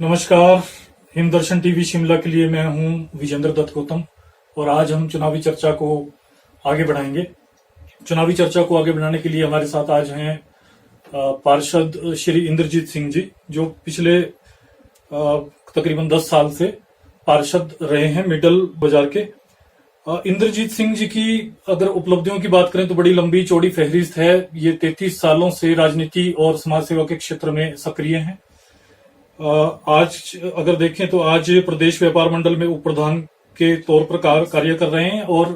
नमस्कार। हिमदर्शन टीवी शिमला के लिए मैं हूं विजेंद्र दत्त गौतम और आज हम चुनावी चर्चा को आगे बढ़ाएंगे। चुनावी चर्चा को आगे बढ़ाने के लिए हमारे साथ आज हैं पार्षद श्री इंद्रजीत सिंह जी, जो पिछले तकरीबन 10 साल से पार्षद रहे हैं मिडल बाजार के। इंद्रजीत सिंह जी की अगर उपलब्धियों की बात करें तो बड़ी लंबी चौड़ी फहरिस्त है। ये 33 सालों से राजनीति और समाज सेवा के क्षेत्र में सक्रिय हैं। आज अगर देखें तो आज प्रदेश व्यापार मंडल में उप प्रधान के तौर पर कार्य कर रहे हैं और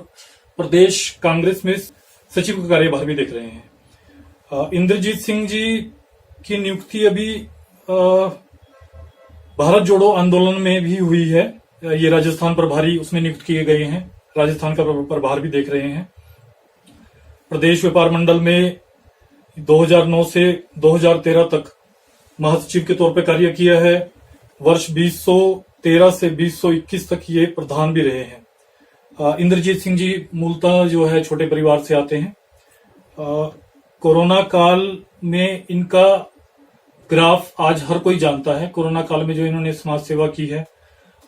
प्रदेश कांग्रेस में सचिव का कार्यभार भी देख रहे हैं। इंद्रजीत सिंह जी की नियुक्ति अभी भारत जोड़ो आंदोलन में भी हुई है। ये राजस्थान प्रभारी उसमें नियुक्त किए गए हैं, राजस्थान का प्रभार भी देख रहे हैं। प्रदेश व्यापार मंडल में 2009 से 2013 तक महासचिव के तौर पर कार्य किया है। वर्ष 2013 से 2021 तक ये प्रधान भी रहे हैं। इंद्रजीत सिंह जी मूलतः जो है छोटे परिवार से आते हैं। कोरोना काल में इनका ग्राफ आज हर कोई जानता है। कोरोना काल में जो इन्होंने समाज सेवा की है,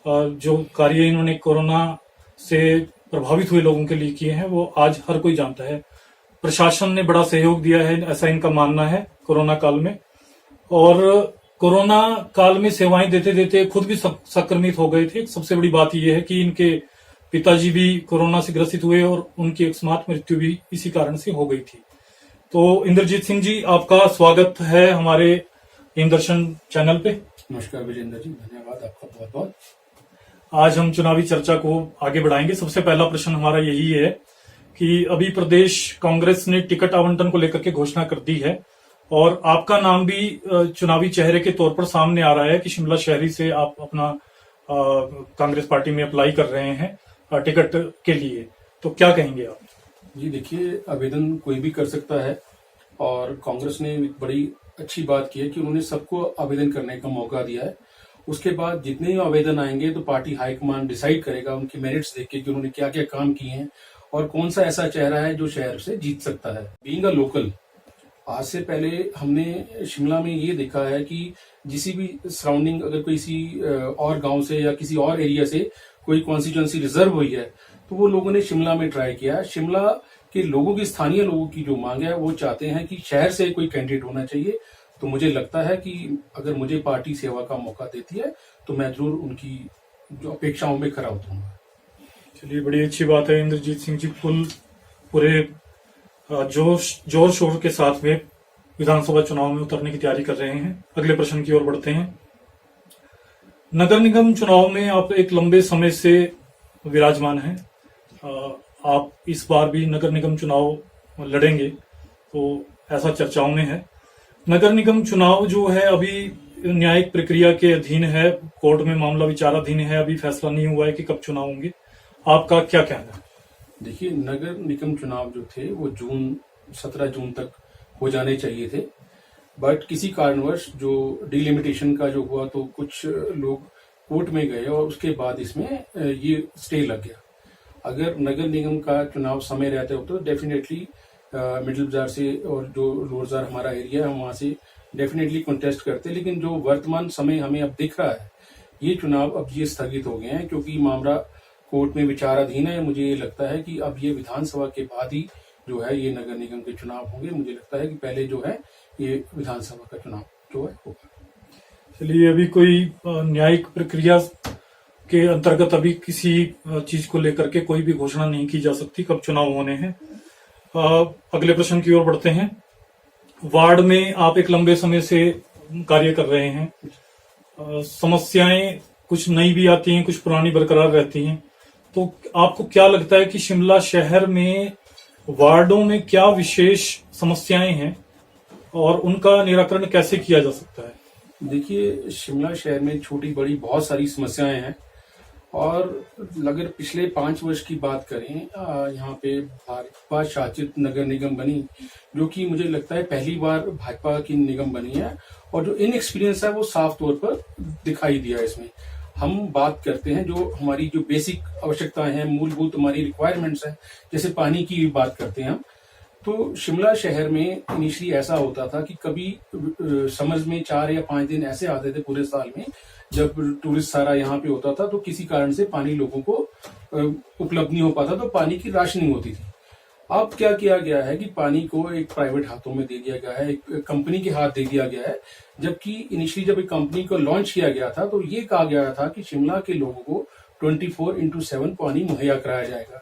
जो कार्य इन्होंने कोरोना से प्रभावित हुए लोगों के लिए किए हैं, वो आज हर कोई जानता है। प्रशासन ने बड़ा सहयोग दिया है, ऐसा इनका मानना है कोरोना काल में। और कोरोना काल में सेवाएं देते देते खुद भी संक्रमित हो गए थे। सबसे बड़ी बात यह है कि इनके पिताजी भी कोरोना से ग्रसित हुए और उनकी एकस्मात मृत्यु भी इसी कारण से हो गई थी। तो इंद्रजीत सिंह जी, आपका स्वागत है हमारे हिमदर्शन चैनल पे। नमस्कार विजेंद्र जी, धन्यवाद आपका बहुत बहुत। आज हम चुनावी चर्चा को आगे बढ़ाएंगे। सबसे पहला प्रश्न हमारा यही है कि अभी प्रदेश कांग्रेस ने टिकट आवंटन को लेकर के घोषणा कर दी है और आपका नाम भी चुनावी चेहरे के तौर पर सामने आ रहा है कि शिमला शहरी से आप अपना कांग्रेस पार्टी में अप्लाई कर रहे हैं टिकट के लिए। तो क्या कहेंगे आप? जी देखिए, आवेदन कोई भी कर सकता है और कांग्रेस ने एक बड़ी अच्छी बात की है कि उन्होंने सबको आवेदन करने का मौका दिया है। उसके बाद जितने भी आवेदन आएंगे तो पार्टी हाईकमान डिसाइड करेगा उनके मेरिट्स देख के कि उन्होंने क्या क्या काम किए हैं और कौन सा ऐसा चेहरा है जो शहर से जीत सकता है। बीइंग अ लोकल, आज से पहले हमने शिमला में ये देखा है कि किसी भी सराउंडिंग अगर किसी और गांव से या किसी और एरिया से कोई कॉन्स्टिट्यूएंसी रिजर्व हुई है तो वो लोगों ने शिमला में ट्राई किया। शिमला के लोगों की, स्थानीय लोगों की जो मांग है वो चाहते हैं कि शहर से कोई कैंडिडेट होना चाहिए। तो मुझे लगता है कि अगर मुझे पार्टी सेवा का मौका देती है तो मैं जरूर उनकी जो अपेक्षाओं में खरा उतरूंगा। चलिए, बड़ी अच्छी बात है। इंद्रजीत सिंह जी पूरे जोर शोर के साथ में विधानसभा चुनाव में उतरने की तैयारी कर रहे हैं। अगले प्रश्न की ओर बढ़ते हैं। नगर निगम चुनाव में आप एक लंबे समय से विराजमान हैं। आप इस बार भी नगर निगम चुनाव लड़ेंगे, तो ऐसा चर्चाओं में है। नगर निगम चुनाव जो है अभी न्यायिक प्रक्रिया के अधीन है, कोर्ट में मामला विचाराधीन है, अभी फैसला नहीं हुआ है कि कब चुनाव होंगे। आपका क्या कहना है? देखिए, नगर निगम चुनाव जो थे वो 17 जून तक हो जाने चाहिए थे, बट किसी कारणवश जो डिलिमिटेशन का जो हुआ तो कुछ लोग कोर्ट में गए और उसके बाद इसमें ये स्टे लग गया। अगर नगर निगम का चुनाव समय रहते हो तो डेफिनेटली मिडिल बाजार से और जो लोअर बाजार हमारा एरिया है वहां से डेफिनेटली कंटेस्ट करते, लेकिन जो वर्तमान समय हमें अब दिख रहा है ये चुनाव अब ये स्थगित हो गए हैं क्योंकि मामला कोर्ट में विचाराधीन है। मुझे ये लगता है कि अब ये विधानसभा के बाद ही जो है ये नगर निगम के चुनाव होंगे। मुझे लगता है कि पहले जो है ये विधानसभा का चुनाव जो है होगा। चलिए, अभी कोई न्यायिक प्रक्रिया के अंतर्गत अभी किसी चीज को लेकर के कोई भी घोषणा नहीं की जा सकती कब चुनाव होने हैं। अगले प्रश्न की ओर बढ़ते हैं। वार्ड में आप एक लंबे समय से कार्य कर रहे हैं। समस्याएं कुछ नई भी आती हैं, कुछ पुरानी बरकरार रहती हैं। तो आपको क्या लगता है कि शिमला शहर में वार्डों में क्या विशेष समस्याएं हैं और उनका निराकरण कैसे किया जा सकता है? देखिए, शिमला शहर में छोटी बड़ी बहुत सारी समस्याएं हैं और अगर पिछले 5 वर्ष की बात करें, यहाँ पे भाजपा शासित नगर निगम बनी, जो कि मुझे लगता है पहली बार भाजपा की निगम बनी है और जो इनएक्सपीरियंस है वो साफ तौर पर दिखाई दिया इसमें। हम बात करते हैं जो हमारी जो बेसिक आवश्यकताएं हैं, मूलभूत हमारी रिक्वायरमेंट्स हैं, जैसे पानी की बात करते हैं हम, तो शिमला शहर में इनिशियली ऐसा होता था कि कभी समझ में 4 या 5 दिन ऐसे आते थे पूरे साल में जब टूरिस्ट सारा यहाँ पे होता था, तो किसी कारण से पानी लोगों को उपलब्ध नहीं हो पाता, तो पानी की राशनिंग होती थी। अब क्या किया गया है कि पानी को एक प्राइवेट हाथों में दे दिया गया है, एक कंपनी के हाथ दे दिया गया है। जबकि इनिशियली जब एक कंपनी को लॉन्च किया गया था तो ये कहा गया था कि शिमला के लोगों को 24/7 पानी मुहैया कराया जाएगा,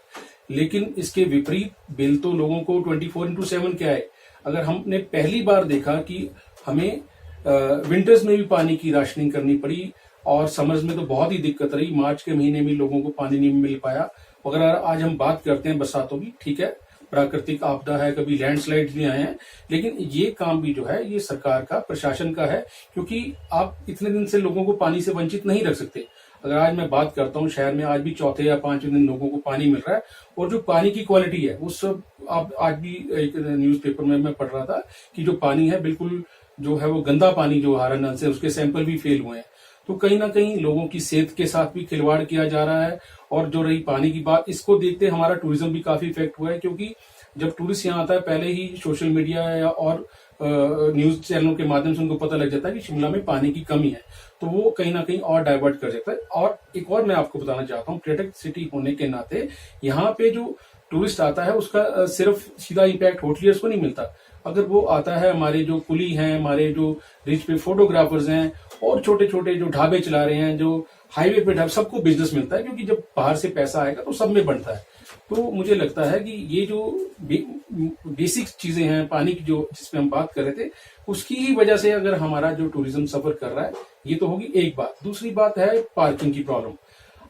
लेकिन इसके विपरीत बिल तो लोगों को 24/7 क्या है। अगर हमने पहली बार देखा कि हमें विंटर्स में भी पानी की राशनिंग करनी पड़ी और समर्स में तो बहुत ही दिक्कत रही, मार्च के महीने में लोगों को पानी नहीं मिल पाया। अगर आज हम बात करते हैं बरसातों की, ठीक है, प्राकृतिक आपदा है, कभी लैंडस्लाइड भी आए हैं, लेकिन ये काम भी जो है ये सरकार का, प्रशासन का है, क्योंकि आप इतने दिन से लोगों को पानी से वंचित नहीं रख सकते। अगर आज मैं बात करता हूँ, शहर में आज भी चौथे या 5वें दिन लोगों को पानी मिल रहा है, और जो पानी की क्वालिटी है वो सब, आप आज भी एक न्यूज़पेपर में मैं पढ़ रहा था कि जो पानी है बिल्कुल जो है वो गंदा पानी जो आ रहा है नल से, उसके सैंपल भी फेल हुए हैं। तो कहीं ना कहीं लोगों की सेहत के साथ भी खिलवाड़ किया जा रहा है। और जो रही पानी की बात, इसको देखते हमारा टूरिज्म भी काफी इफेक्ट हुआ है, क्योंकि जब टूरिस्ट यहाँ आता है पहले ही सोशल मीडिया या और न्यूज चैनलों के माध्यम से उनको पता लग जाता है कि शिमला में पानी की कमी है, तो वो कहीं ना कहीं और डाइवर्ट कर देता है। और एक और मैं आपको बताना चाहता हूँ, पर्यटक सिटी होने के नाते यहाँ पे जो टूरिस्ट आता है उसका सिर्फ सीधा इम्पैक्ट होटलियर्स को नहीं मिलता। अगर वो आता है, हमारे जो कुली हैं, हमारे जो रिच पे फोटोग्राफर्स हैं, और छोटे छोटे जो ढाबे चला रहे हैं, जो हाईवे पे ढाबे, सबको बिजनेस मिलता है, क्योंकि जब बाहर से पैसा आएगा तो सब में बनता है। तो मुझे लगता है कि ये जो बेसिक चीजें हैं पानी की, जो जिसपे हम बात कर रहे थे, उसकी ही वजह से अगर हमारा जो टूरिज्म सफर कर रहा है, ये तो होगी एक बात। दूसरी बात है पार्किंग की प्रॉब्लम।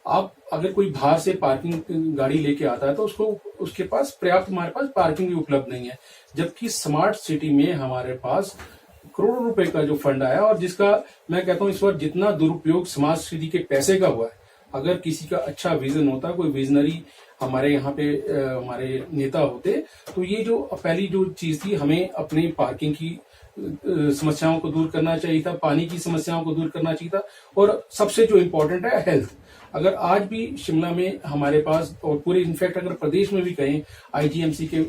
आप अगर कोई बाहर से पार्किंग गाड़ी लेके आता है तो उसको, उसके पास पर्याप्त, हमारे पास पार्किंग भी उपलब्ध नहीं है। जबकि स्मार्ट सिटी में हमारे पास करोड़ों रुपए का जो फंड आया, और जिसका मैं कहता हूं इस बार जितना दुरुपयोग स्मार्ट सिटी के पैसे का हुआ है, अगर किसी का अच्छा विजन होता, कोई विजनरी हमारे यहाँ पे हमारे नेता होते, तो ये जो पहली जो चीज थी, हमें अपनी पार्किंग की समस्याओं को दूर करना चाहिए था, पानी की समस्याओं को दूर करना चाहिए था, और सबसे जो इम्पोर्टेंट है हेल्थ। अगर आज भी शिमला में हमारे पास, और पूरे इनफैक्ट अगर प्रदेश में भी कहें, आईजीएमसी के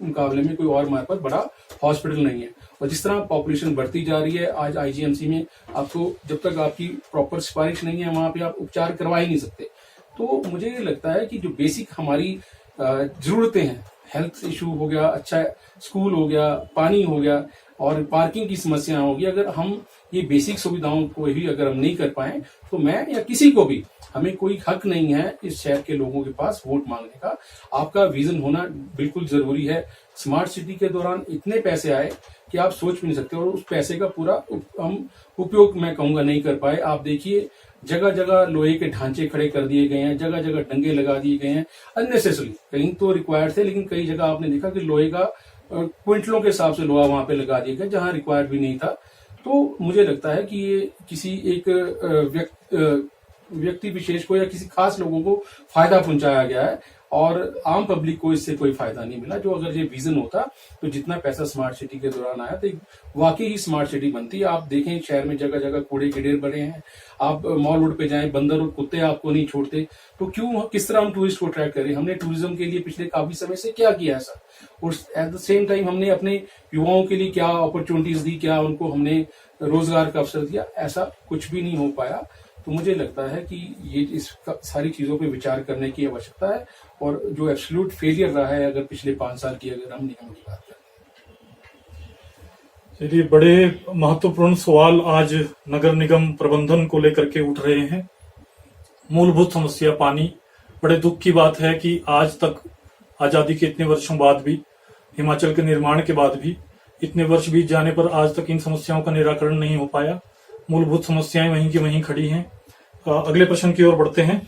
मुकाबले में कोई और हमारे पास बड़ा हॉस्पिटल नहीं है। और जिस तरह पॉपुलेशन बढ़ती जा रही है, आज आईजीएमसी में आपको जब तक आपकी प्रॉपर सिफारिश नहीं है, वहां पे आप उपचार करवा ही नहीं सकते। तो मुझे ये लगता है कि जो बेसिक हमारी जरूरतें हैं, हेल्थ इशू हो गया, अच्छा स्कूल हो गया, पानी हो गया, और पार्किंग की समस्या होगी, अगर हम ये बेसिक सुविधाओं को भी अगर हम नहीं कर पाए, तो मैं या किसी को भी, हमें कोई हक नहीं है इस शहर के लोगों के पास वोट मांगने का। आपका विजन होना बिल्कुल जरूरी है। स्मार्ट सिटी के दौरान इतने पैसे आए कि आप सोच भी नहीं सकते, और उस पैसे का पूरा हम उपयोग, मैं कहूंगा, नहीं कर पाए। आप देखिए, जगह जगह लोहे के ढांचे खड़े कर दिए गए हैं, जगह जगह डंगे लगा दिए गए हैं अननेसेसरी। कहीं तो रिक्वायर्ड थे, लेकिन कई जगह आपने देखा कि लोहे का क्विंटलों के हिसाब से लोहा वहां पे लगा दिया गया, जहां रिक्वायर्ड भी नहीं था। तो मुझे लगता है कि ये किसी एक व्यक्ति विशेष को या किसी खास लोगों को फायदा पहुंचाया गया है, और आम पब्लिक को इससे कोई फायदा नहीं मिला। जो अगर ये विजन होता, तो जितना पैसा स्मार्ट सिटी के दौरान आया, तो वाकई ही स्मार्ट सिटी बनती है। आप देखें, शहर में जगह जगह कूड़े के ढेर बड़े हैं। आप मॉल रोड पे जाएं, बंदर और कुत्ते आपको नहीं छोड़ते। तो क्यों, किस तरह हम टूरिस्ट को अट्रैक्ट करें? हमने टूरिज्म के लिए पिछले काफी समय से क्या किया ऐसा, और एट द सेम टाइम हमने अपने युवाओं के लिए क्या अपॉर्चुनिटीज दी, क्या उनको हमने रोजगार का अवसर दिया? ऐसा कुछ भी नहीं हो पाया। तो मुझे लगता है कि ये इस सारी चीजों पे विचार करने की आवश्यकता है, और जो एब्सोल्यूट फेलियर रहा है अगर पिछले 5 साल की अगर हम निगम की बात करें। चलिए, बड़े महत्वपूर्ण सवाल आज नगर निगम प्रबंधन को लेकर के उठ रहे हैं। मूलभूत समस्या पानी। बड़े दुख की बात है कि आज तक, आजादी के इतने वर्षों बाद भी, हिमाचल के निर्माण के बाद भी, इतने वर्ष बीत जाने पर आज तक इन समस्याओं का निराकरण नहीं हो पाया। मूलभूत समस्याएं वहीं की वहीं खड़ी हैं। अगले प्रश्न की ओर बढ़ते हैं।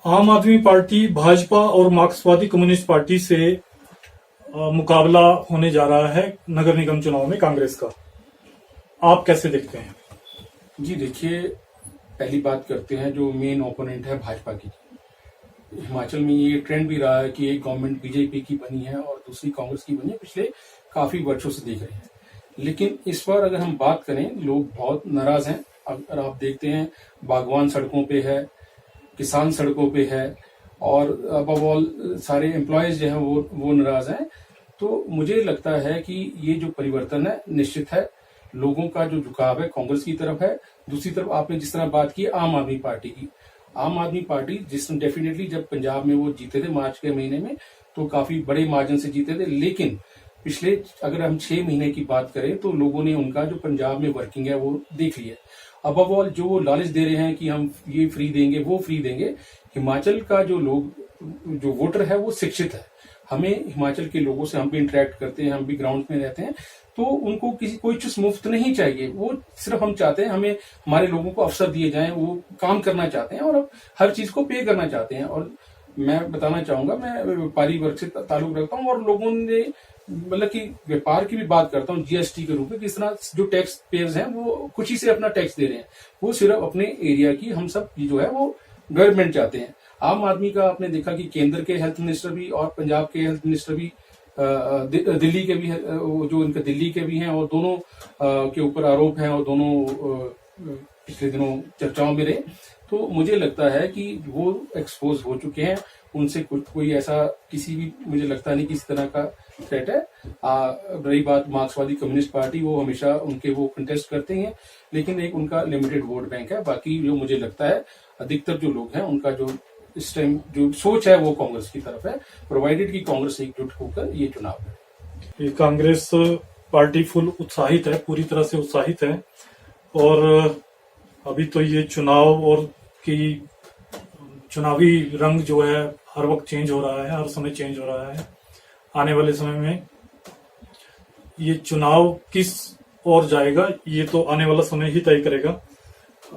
आम आदमी पार्टी, भाजपा और मार्क्सवादी कम्युनिस्ट पार्टी से मुकाबला होने जा रहा है नगर निगम चुनाव में कांग्रेस का। आप कैसे देखते हैं? जी देखिए, पहली बात करते हैं, जो मेन ओपोनेंट है भाजपा की। हिमाचल में ये ट्रेंड भी रहा है कि एक गवर्नमेंट बीजेपी की बनी है और दूसरी कांग्रेस की बनी है, पिछले काफी वर्षों से देख रहे हैं। लेकिन इस बार अगर हम बात करें, लोग बहुत नाराज हैं। अगर आप देखते हैं, बागवान सड़कों पे है, किसान सड़कों पे है, और अबव ऑल सारे एम्प्लॉयज जो हैं वो नाराज हैं। तो मुझे लगता है कि ये जो परिवर्तन है निश्चित है, लोगों का जो झुकाव है कांग्रेस की तरफ है। दूसरी तरफ आपने जिस तरह बात की आम आदमी पार्टी की, आम आदमी पार्टी जिस डेफिनेटली जब पंजाब में वो जीते थे मार्च के महीने में तो काफी बड़े मार्जिन से जीते थे, लेकिन पिछले अगर हम 6 महीने की बात करें तो लोगों ने उनका जो पंजाब में वर्किंग है वो देख लिया। अबव ऑल जो लालच दे रहे हैं कि हम ये फ्री देंगे वो फ्री देंगे, हिमाचल का जो जो वोटर है वो शिक्षित है। हमें हिमाचल के लोगों से हम भी इंटरेक्ट करते हैं, हम भी ग्राउंड में रहते हैं, तो उनको कोई चीज मुफ्त नहीं चाहिए। वो सिर्फ हम चाहते हैं हमें हमारे लोगों को अवसर दिए जाएं, वो काम करना चाहते हैं और हर चीज को पे करना चाहते हैं। और मैं बताना चाहूंगा, मैं व्यापारी वर्ग से ताल्लुक रखता हूँ और लोगों ने मतलब कि व्यापार की भी बात करता हूँ जीएसटी के रूप में, किस तरह जो टैक्स पेयर्स हैं वो खुशी से अपना टैक्स दे रहे हैं, वो सिर्फ अपने एरिया की हम सब जो है वो गवर्नमेंट चाहते हैं। आम आदमी का आपने देखा कि केंद्र के हेल्थ मिनिस्टर भी और पंजाब के हेल्थ मिनिस्टर भी दिल्ली के भी जो इनके दिल्ली के भी हैं और दोनों के ऊपर आरोप हैं और दोनों पिछले दिनों चर्चाओं में रहे। तो मुझे लगता है कि वो एक्सपोज हो चुके हैं, उनसे कोई ऐसा किसी भी मुझे लगता नहीं किसी तरह का थ्रेट है। रही बात मार्क्सवादी कम्युनिस्ट पार्टी, वो हमेशा उनके वो कंटेस्ट करते हैं, लेकिन एक उनका लिमिटेड वोट बैंक है। बाकी जो मुझे लगता है अधिकतर जो लोग हैं उनका जो इस टाइम जो सोच है वो कांग्रेस की तरफ है, प्रोवाइडेड कि कांग्रेस एकजुट होकर ये चुनाव लड़े। ये कांग्रेस पार्टी फुल उत्साहित है, पूरी तरह से उत्साहित है। और अभी तो ये चुनाव और की चुनावी रंग जो है हर वक्त चेंज हो रहा है, हर समय चेंज हो रहा है। आने वाले समय में ये चुनाव किस ओर जाएगा ये तो आने वाला समय ही तय करेगा।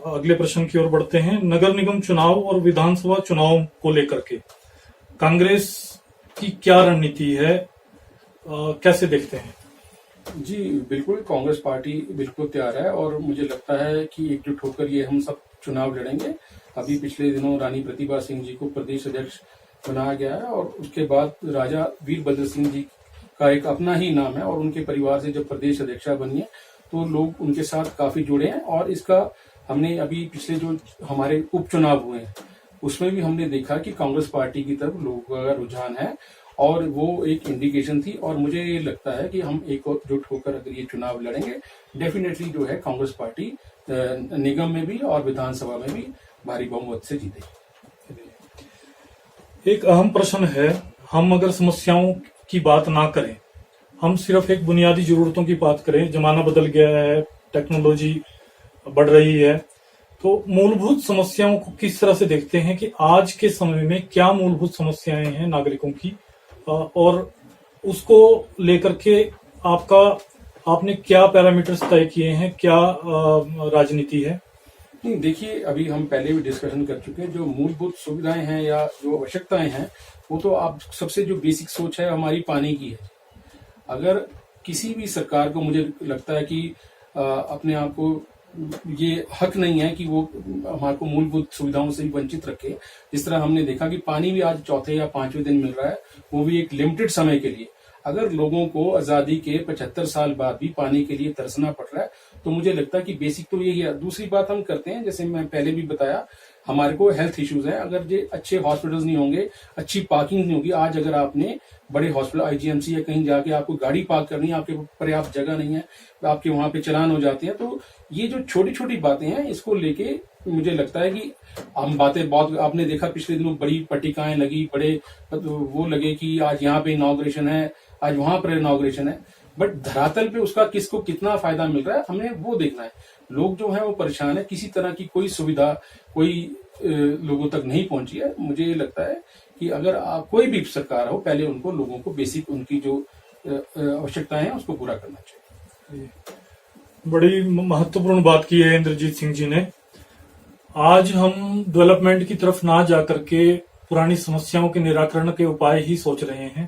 अगले प्रश्न की ओर बढ़ते हैं। नगर निगम चुनाव और विधानसभा चुनाव को लेकर के कांग्रेस की क्या रणनीति है, कैसे देखते हैं? जी बिल्कुल, कांग्रेस पार्टी बिल्कुल तैयार है और मुझे लगता है कि एकजुट होकर ये हम सब चुनाव लड़ेंगे। अभी पिछले दिनों रानी प्रतिभा सिंह जी को प्रदेश अध्यक्ष बनाया गया है और उसके बाद राजा वीरभद्र सिंह जी का एक अपना ही नाम है और उनके परिवार से जब प्रदेश अध्यक्षा बनी है तो लोग उनके साथ काफी जुड़े हैं। और इसका हमने अभी पिछले जो हमारे उपचुनाव हुए हैं उसमें भी हमने देखा कि कांग्रेस पार्टी की तरफ लोगों का रुझान है और वो एक इंडिकेशन थी। और मुझे ये लगता है कि हम एकजुट होकर अगर ये चुनाव लड़ेंगे डेफिनेटली जो है कांग्रेस पार्टी निगम में भी और विधानसभा में भी भारी बहुमत से जीतेगी। एक अहम प्रश्न है, हम अगर समस्याओं की बात ना करें, हम सिर्फ एक बुनियादी जरूरतों की बात करें, जमाना बदल गया है, टेक्नोलॉजी बढ़ रही है, तो मूलभूत समस्याओं को किस तरह से देखते हैं कि आज के समय में क्या मूलभूत समस्याएं हैं नागरिकों की, और उसको लेकर के आपने क्या पैरामीटर्स तय किए हैं, क्या राजनीति है? नहीं, देखिए अभी हम पहले भी डिस्कशन कर चुके हैं, जो मूलभूत सुविधाएं हैं या जो आवश्यकताएं हैं वो तो आप सबसे जो बेसिक सोच है हमारी पानी की है। अगर किसी भी सरकार को मुझे लगता है कि अपने आप को ये हक नहीं है कि वो हमारे को मूलभूत सुविधाओं से भी वंचित रखे। जिस तरह हमने देखा कि पानी भी आज चौथे या 5वें दिन मिल रहा है, वो भी एक लिमिटेड समय के लिए। अगर लोगों को आजादी के 75 साल बाद भी पानी के लिए तरसना पड़ रहा है तो मुझे लगता है कि बेसिक तो यही है। दूसरी बात हम करते हैं, जैसे मैं पहले भी बताया, हमारे को हेल्थ इश्यूज है। अगर ये अच्छे हॉस्पिटल्स नहीं होंगे, अच्छी पार्किंग नहीं होगी, आज अगर आपने बड़े हॉस्पिटल आईजीएमसी या कहीं जाके आपको गाड़ी पार्क करनी है, आपके पर्याप्त जगह नहीं है, आपके वहां पे चलान हो जाते हैं। तो ये जो छोटी छोटी बातें हैं इसको लेके मुझे लगता है कि हम बातें बहुत, आपने देखा पिछले दिनों बड़ी पट्टिकाएं लगी, बड़े वो लगे कि आज यहाँ पे इनॉग्रेशन है, आज वहां पर इनॉग्रेशन है, बट धरातल पे उसका किसको कितना फायदा मिल रहा है हमें वो देखना है। लोग जो है वो परेशान है, किसी तरह की कोई सुविधा कोई लोगों तक नहीं पहुंची है। मुझे लगता है कि अगर कोई भी सरकार हो, पहले उनको लोगों को बेसिक उनकी जो आवश्यकताएं हैं उसको पूरा करना चाहिए। बड़ी महत्वपूर्ण बात की है इंद्रजीत सिंह जी ने। आज हम डेवलपमेंट की तरफ ना जाकर के पुरानी समस्याओं के निराकरण के उपाय ही सोच रहे हैं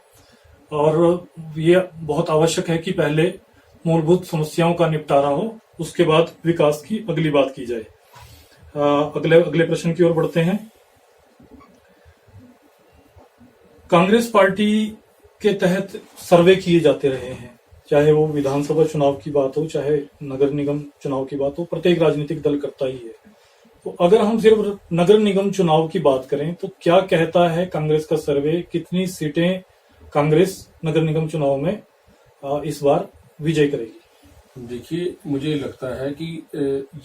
और ये बहुत आवश्यक है कि पहले मूलभूत समस्याओं का निपटारा हो, उसके बाद विकास की अगली बात की जाए। अगले प्रश्न की ओर बढ़ते हैं। कांग्रेस पार्टी के तहत सर्वे किए जाते रहे हैं, चाहे वो विधानसभा चुनाव की बात हो, चाहे नगर निगम चुनाव की बात हो, प्रत्येक राजनीतिक दल करता ही है। तो अगर हम सिर्फ नगर निगम चुनाव की बात करें तो क्या कहता है कांग्रेस का सर्वे, कितनी सीटें कांग्रेस नगर निगम चुनाव में इस बार विजय करेगी? देखिए, मुझे लगता है कि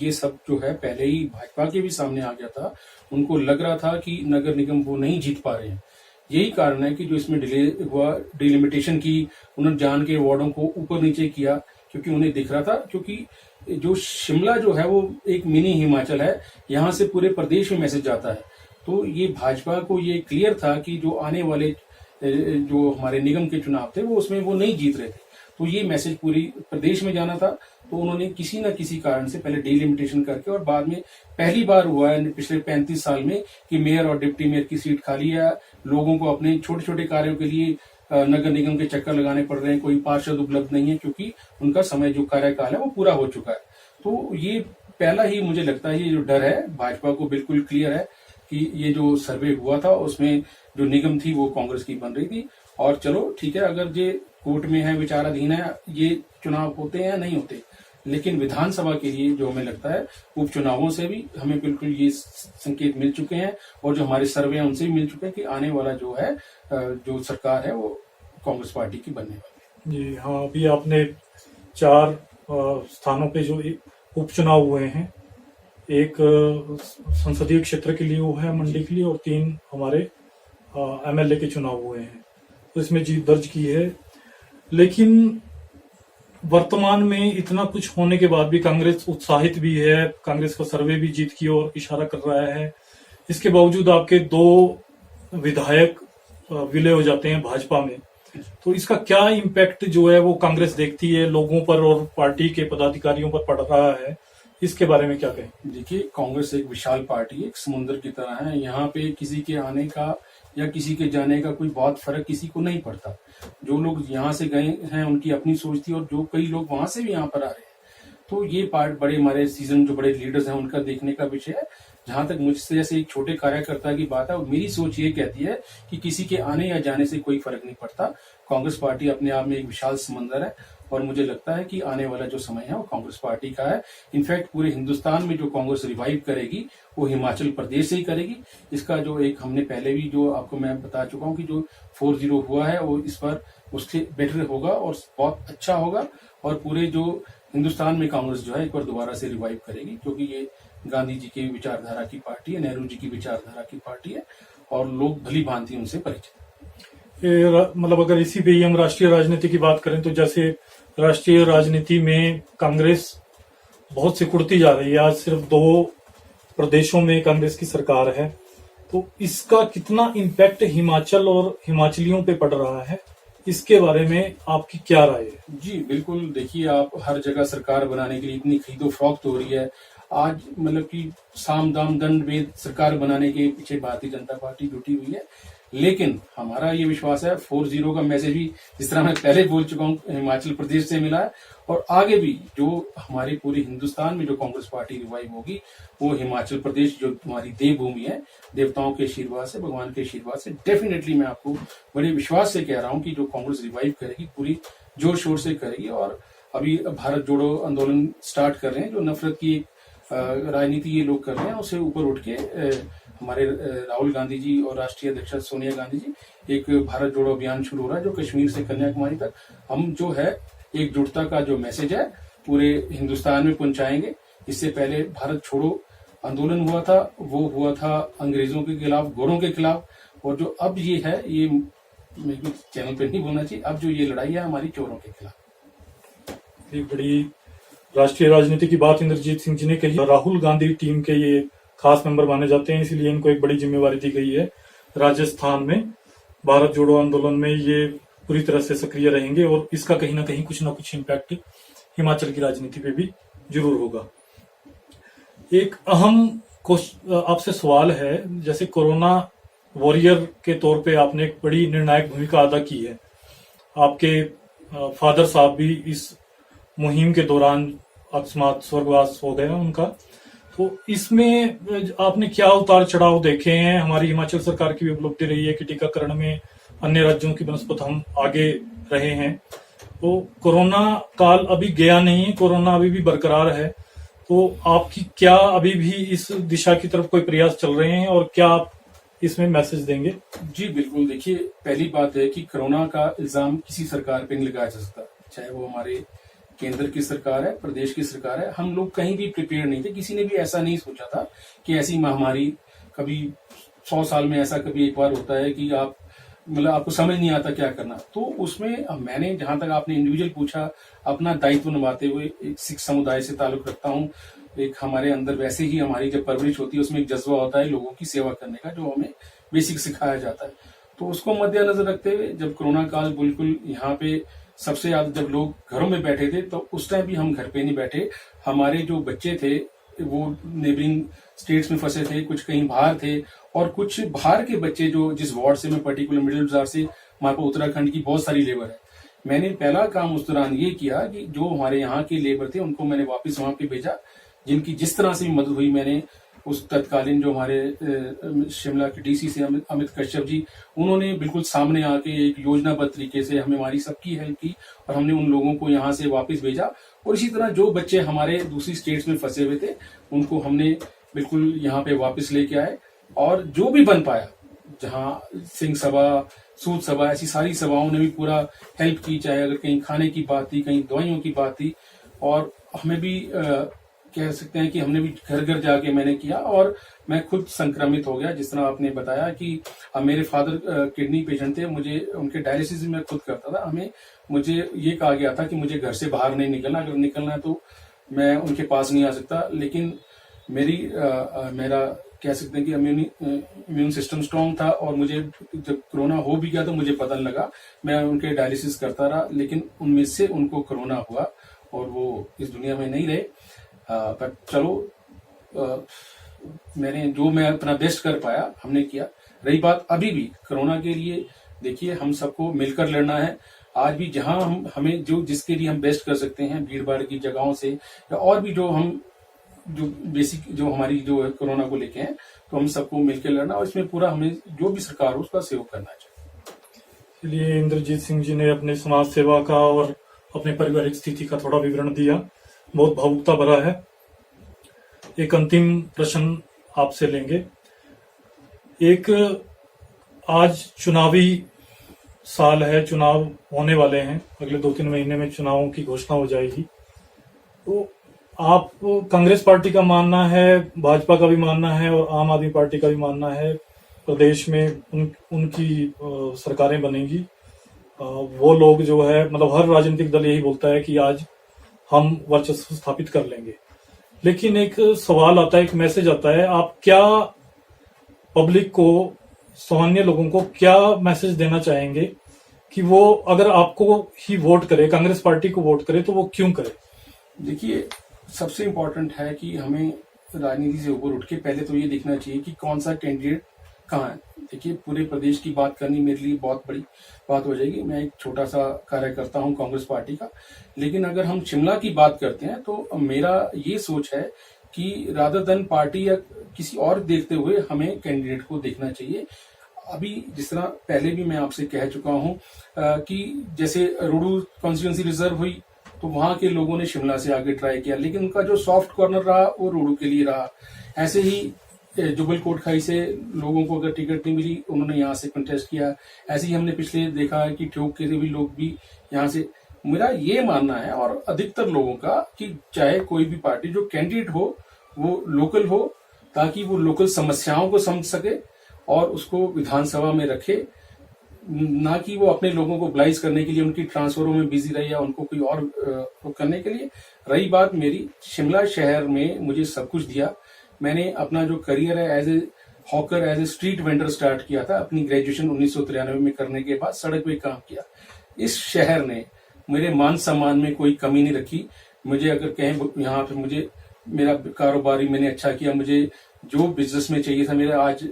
ये सब जो है पहले ही भाजपा के भी सामने आ गया था। उनको लग रहा था कि नगर निगम वो नहीं जीत पा रहे हैं। यही कारण है कि जो इसमें डिले हुआ, डिलिमिटेशन की, उन्होंने जान के वार्डों को ऊपर नीचे किया, क्योंकि उन्हें दिख रहा था, क्योंकि जो शिमला जो है वो एक मिनी हिमाचल है, यहाँ से पूरे प्रदेश में मैसेज जाता है। तो ये भाजपा को ये क्लियर था कि जो आने वाले जो हमारे निगम के चुनाव थे वो उसमें वो नहीं जीत रहे थे, तो ये मैसेज पूरी प्रदेश में जाना था। तो उन्होंने किसी न किसी कारण से पहले डिलिमिटेशन करके, और बाद में पहली बार हुआ है पिछले 35 साल में कि मेयर और डिप्टी मेयर की सीट खाली है। लोगों को अपने छोटे छोटे कार्यों के लिए नगर निगम के चक्कर लगाने पड़ रहे हैं, कोई पार्षद उपलब्ध नहीं है, क्योंकि उनका समय जो कार्यकाल है वो पूरा हो चुका है। तो ये पहला ही मुझे लगता है ये जो डर है भाजपा को बिल्कुल क्लियर है कि ये जो सर्वे हुआ था उसमें जो निगम थी वो कांग्रेस की बन रही थी। और चलो ठीक है, अगर ये कोर्ट में है, विचाराधीन है, ये चुनाव होते हैं या नहीं होते, लेकिन विधानसभा के लिए जो हमें लगता है उपचुनावों से भी हमें बिल्कुल ये संकेत मिल चुके हैं, और जो हमारे सर्वे हैं उनसे भी मिल चुके हैं कि आने वाला जो है जो सरकार है वो कांग्रेस पार्टी की बनने वाली है। जी हाँ, अभी आपने 4 स्थानों पे जो उपचुनाव हुए हैं, एक संसदीय क्षेत्र के लिए हुआ है, मंडी के लिए, और 3 हमारे एमएलए के चुनाव हुए हैं, तो इसमें जीत दर्ज की है। लेकिन वर्तमान में इतना कुछ होने के बाद भी कांग्रेस उत्साहित भी है, कांग्रेस का सर्वे भी जीत की ओर इशारा कर रहा है। इसके बावजूद आपके 2 विधायक विलय हो जाते हैं भाजपा में, तो इसका क्या इम्पैक्ट जो है वो कांग्रेस देखती है लोगों पर और पार्टी के पदाधिकारियों पर पड़ रहा है, इसके बारे में क्या कहें? देखिए, कांग्रेस एक विशाल पार्टी है, एक समुद्र की तरह है। यहाँ पे किसी के आने का या किसी के जाने का कोई बहुत फर्क किसी को नहीं पड़ता। जो लोग यहाँ से गए हैं उनकी अपनी सोच थी, और जो कई लोग वहां से भी यहाँ पर आ रहे हैं। तो ये पार्ट बड़े हमारे सीजन जो बड़े लीडर्स हैं उनका देखने का विषय है। जहां तक मुझसे जैसे एक छोटे कार्यकर्ता की बात है, और मेरी सोच ये कहती है कि किसी के आने या जाने से कोई फर्क नहीं पड़ता। कांग्रेस पार्टी अपने आप में एक विशाल समंदर है, और मुझे लगता है कि आने वाला जो समय है वो कांग्रेस पार्टी का है। इनफैक्ट पूरे हिंदुस्तान में जो कांग्रेस रिवाइव करेगी वो हिमाचल प्रदेश से ही करेगी। इसका जो एक हमने पहले भी जो आपको मैं बता चुका हूँ कि जो 4-0 हुआ है वो इस बार उससे बेटर होगा और बहुत अच्छा होगा, और पूरे जो हिंदुस्तान में कांग्रेस जो है एक बार दोबारा से रिवाइव करेगी, क्योंकि ये गांधी जी की विचारधारा की पार्टी है, नेहरू जी की विचारधारा की पार्टी है, और लोग भली भांति उनसे परिचित। मतलब अगर इसी पे ही हम राष्ट्रीय राजनीति की बात करें तो जैसे राष्ट्रीय राजनीति में कांग्रेस बहुत सिकुड़ती जा रही है। आज सिर्फ 2 प्रदेशों में कांग्रेस की सरकार है, तो इसका कितना इम्पैक्ट हिमाचल और हिमाचलियों पे पड़ रहा है, इसके बारे में आपकी क्या राय है? जी बिल्कुल, देखिए, आप हर जगह सरकार बनाने के लिए इतनी खरीदो फरोख्त हो रही है। आज मतलब कि साम दाम दंड भेद सरकार बनाने के पीछे भारतीय जनता पार्टी जुटी हुई है। लेकिन हमारा ये विश्वास है 4-0 का मैसेज भी, जिस तरह मैं पहले बोल चुका हूँ, हिमाचल प्रदेश से मिला है, और आगे भी जो हमारी पूरी हिंदुस्तान में जो कांग्रेस पार्टी रिवाइव होगी वो हिमाचल प्रदेश जो हमारी देवभूमि है, देवताओं के आशीर्वाद से, भगवान के आशीर्वाद से डेफिनेटली मैं आपको बड़े विश्वास से कह रहा हूँ कि जो कांग्रेस रिवाइव करेगी पूरी जोर शोर से करेगी। और अभी भारत जोड़ो आंदोलन स्टार्ट कर रहे हैं, जो नफरत की राजनीति ये लोग कर रहे हैं, उसे ऊपर उठ के हमारे राहुल गांधी जी और राष्ट्रीय अध्यक्ष सोनिया गांधी जी एक भारत जोड़ो अभियान शुरू हो रहा है, जो कश्मीर से कन्याकुमारी तक हम जो है एकजुटता का जो मैसेज है पूरे हिंदुस्तान में पहुंचाएंगे। इससे पहले भारत छोड़ो आंदोलन हुआ था, वो हुआ था अंग्रेजों के खिलाफ, गोरों के खिलाफ, और जो अब ये है, ये मेरे चैनल पे नहीं बोलना चाहिए, अब जो ये लड़ाई है हमारी चोरों के खिलाफ। एक बड़ी राष्ट्रीय राजनीति की बात इंद्रजीत सिंह जी ने कही। राहुल गांधी टीम के ये खास मेंबर माने जाते हैं, इसलिए इनको एक बड़ी जिम्मेवारी दी गई है। राजस्थान में भारत जोड़ो आंदोलन में ये पूरी तरह से सक्रिय रहेंगे, और इसका कहीं ना कहीं कुछ ना कुछ इम्पैक्ट हिमाचल की राजनीति पे भी जरूर होगा। एक अहम आपसे सवाल है, जैसे कोरोना वॉरियर के तौर पे आपने एक बड़ी निर्णायक भूमिका अदा की है। आपके फादर साहब भी इस मुहिम के दौरान अकस्मात स्वर्गवास हो गया उनका, तो इसमें आपने क्या उतार चढ़ाव देखे हैं? हमारी हिमाचल सरकार की भी उपलब्धि रही है कि टीकाकरण में अन्य राज्यों की बनस्पत हम आगे रहे हैं, तो कोरोना काल अभी गया नहीं है, कोरोना अभी भी बरकरार है, तो आपकी क्या अभी भी इस दिशा की तरफ कोई प्रयास चल रहे हैं और क्या आप इसमें मैसेज देंगे? जी बिल्कुल, देखिए पहली बात है कि कोरोना का इल्जाम किसी सरकार पे नहीं लगाया जा सकता, चाहे वो हमारे केंद्र की सरकार है, प्रदेश की सरकार है। हम लोग कहीं भी प्रिपेयर नहीं थे, किसी ने भी ऐसा नहीं सोचा था कि ऐसी महामारी कभी 100 साल में ऐसा कभी एक बार होता है कि आप मतलब आपको समझ नहीं आता क्या करना। तो उसमें मैंने, जहां तक आपने इंडिविजुअल पूछा, अपना दायित्व निभाते हुए एक सिख समुदाय से ताल्लुक रखता हूँ। एक हमारे अंदर वैसे ही हमारी जब परवरिश होती है उसमें एक जज्बा होता है लोगों की सेवा करने का, जो हमें बेसिक सिखाया जाता है। तो उसको मद्देनजर रखते हुए जब कोरोना काल बिल्कुल यहाँ पे सबसे ज्यादा जब लोग घरों में बैठे थे, तो उस टाइम भी हम घर पे नहीं बैठे। हमारे जो बच्चे थे वो नेबरिंग स्टेट्स में फंसे थे, कुछ कहीं बाहर थे, और कुछ बाहर के बच्चे जो जिस वार्ड से मैं पर्टिकुलर मिडिल बाजार से, हमारे पास उत्तराखंड की बहुत सारी लेबर है। मैंने पहला काम उस दौरान ये किया कि जो हमारे यहाँ के लेबर थे उनको मैंने वापस वहां पे भेजा, जिनकी जिस तरह से भी मदद हुई। मैंने उस तत्कालीन जो हमारे शिमला के डीसी से अमित कश्यप जी, उन्होंने बिल्कुल सामने आके एक योजनाबद्ध तरीके से हमें हमारी सबकी हेल्प की और हमने उन लोगों को यहाँ से वापस भेजा। और इसी तरह जो बच्चे हमारे दूसरी स्टेट्स में फंसे हुए थे उनको हमने बिल्कुल यहाँ पे वापस लेके आए। और जो भी बन पाया, जहाँ सिंह सभा, सूद सभा, ऐसी सारी सभाओं ने भी पूरा हेल्प की, चाहे अगर कहीं खाने की बात थी, कहीं दवाइयों की बात थी। और हमें भी कह सकते हैं कि हमने भी घर घर जाके मैंने किया, और मैं खुद संक्रमित हो गया। जिस तरह आपने बताया कि मेरे फादर किडनी पेशेंट थे, मुझे उनके डायलिसिस मैं खुद करता था। मुझे ये कहा गया था कि मुझे घर से बाहर नहीं निकलना, अगर निकलना है तो मैं उनके पास नहीं आ सकता। लेकिन मेरा कह सकते हैं कि इम्यून सिस्टम स्ट्रांग था, और मुझे जब कोरोना हो भी गया तो मुझे पता नहीं लगा। मैं उनके डायलिसिस करता रहा, लेकिन उनमें से उनको कोरोना हुआ और वो इस दुनिया में नहीं रहे। पर चलो, मैं अपना बेस्ट कर पाया, हमने किया। रही बात अभी भी कोरोना के लिए, देखिए हम सबको मिलकर लड़ना है। आज भी जहां हमें जो जिसके लिए हम बेस्ट कर सकते हैं, भीड़ भाड़ की जगहों से, या और भी जो बेसिक जो हमारी जो है कोरोना को लेके हैं, तो हम सबको मिलकर लड़ना, और इसमें पूरा हमें जो भी सरकार हो उसका सहयोग करना चाहिए। इसलिए इंद्रजीत सिंह जी ने अपने समाज सेवा का और अपने पारिवारिक स्थिति का थोड़ा विवरण दिया, बहुत भावुकता भरा है। एक अंतिम प्रश्न आपसे लेंगे। एक आज चुनावी साल है, चुनाव होने वाले हैं, अगले 2-3 महीने में चुनावों की घोषणा हो जाएगी। तो आप, कांग्रेस पार्टी का मानना है, भाजपा का भी मानना है और आम आदमी पार्टी का भी मानना है, प्रदेश में उनकी सरकारें बनेंगी। वो लोग जो है, मतलब हर राजनीतिक दल यही बोलता है कि आज हम वर्चस्व स्थापित कर लेंगे। लेकिन एक सवाल आता है, एक मैसेज आता है, आप क्या पब्लिक को, सामान्य लोगों को क्या मैसेज देना चाहेंगे कि वो अगर आपको ही वोट करे, कांग्रेस पार्टी को वोट करे, तो वो क्यों करे? देखिए, सबसे इम्पोर्टेंट है कि हमें राजनीति से ऊपर उठ के पहले तो ये देखना चाहिए कि कौन सा कैंडिडेट कहाँ है। देखिए, पूरे प्रदेश की बात करनी मेरे लिए बहुत बड़ी बात हो जाएगी। मैं एक छोटा सा कार्यकर्ता हूँ कांग्रेस पार्टी का। लेकिन अगर हम शिमला की बात करते हैं तो मेरा ये सोच है कि रादर देन पार्टी या किसी और देखते हुए हमें कैंडिडेट को देखना चाहिए। अभी जिस तरह पहले भी मैं आपसे कह चुका हूँ कि जैसे रोडू कॉन्स्टिट्यूंसी रिजर्व हुई तो वहां के लोगों ने शिमला से आगे ट्राई किया, लेकिन उनका जो सॉफ्ट कॉर्नर रहा वो रोडू के लिए रहा। ऐसे ही जुबल कोटखाई से लोगों को अगर टिकट नहीं मिली, उन्होंने यहाँ से कंटेस्ट किया। ऐसे ही हमने पिछले देखा है कि ठोक के भी लोग भी यहाँ से। मेरा ये मानना है और अधिकतर लोगों का कि चाहे कोई भी पार्टी, जो कैंडिडेट हो वो लोकल हो, ताकि वो लोकल समस्याओं को समझ सके और उसको विधानसभा में रखे, ना कि वो अपने लोगों को ब्लाइज करने के लिए उनकी ट्रांसफरों में बिजी रहे या उनको कोई और करने के लिए। रही बात मेरी, शिमला शहर में मुझे सब कुछ दिया। मैंने अपना जो करियर है as a hawker, as a street vendor start किया था अपनी ग्रेजुएशन 1993 में करने के बाद। सड़क पे काम किया। इस शहर ने मेरे मान सम्मान में कोई कमी नहीं रखी। मुझे अगर कहें यहाँ पे मुझे मेरा कारोबारी मैंने अच्छा किया, मुझे जो बिजनेस में चाहिए था मेरा आज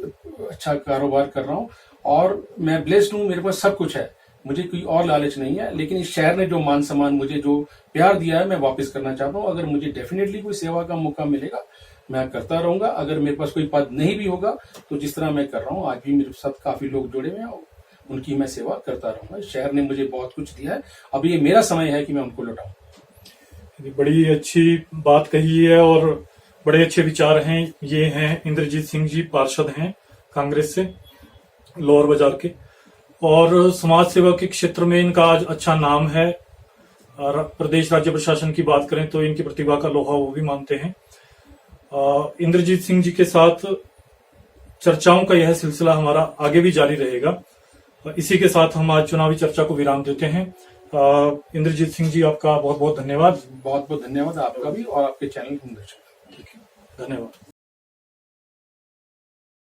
अच्छा कारोबार कर रहा हूँ और मैं ब्लेस्ड हूँ, मेरे पास सब कुछ है, मुझे कोई और लालच नहीं है। लेकिन इस शहर ने जो मान सम्मान, मुझे जो प्यार दिया है, मैं वापस करना चाहता हूँ। अगर मुझे डेफिनेटली कोई सेवा का मौका मिलेगा मैं करता रहूंगा। अगर मेरे पास कोई पद नहीं भी होगा तो जिस तरह मैं कर रहा हूँ, आज भी मेरे साथ काफी लोग जुड़े हुए हैं, उनकी मैं सेवा करता रहूंगा। शहर ने मुझे बहुत कुछ दिया है, अब ये मेरा समय है कि मैं उनको लौटाऊं। ये बड़ी अच्छी बात कही है और बड़े अच्छे विचार हैं। ये हैं इंद्रजीत सिंह जी, पार्षद हैं कांग्रेस से लोअर बाजार के, और समाज सेवा के क्षेत्र में इनका आज अच्छा नाम है। और प्रदेश राज्य प्रशासन की बात करें तो इनकी प्रतिभा का लोहा वो भी मानते हैं। इंद्रजीत सिंह जी के साथ चर्चाओं का यह सिलसिला हमारा आगे भी जारी रहेगा। इसी के साथ हम आज चुनावी चर्चा को विराम देते हैं। इंद्रजीत सिंह जी, आपका बहुत बहुत धन्यवाद। बहुत बहुत धन्यवाद आपका भी और आपके चैनल के दर्शकों का। धन्यवाद।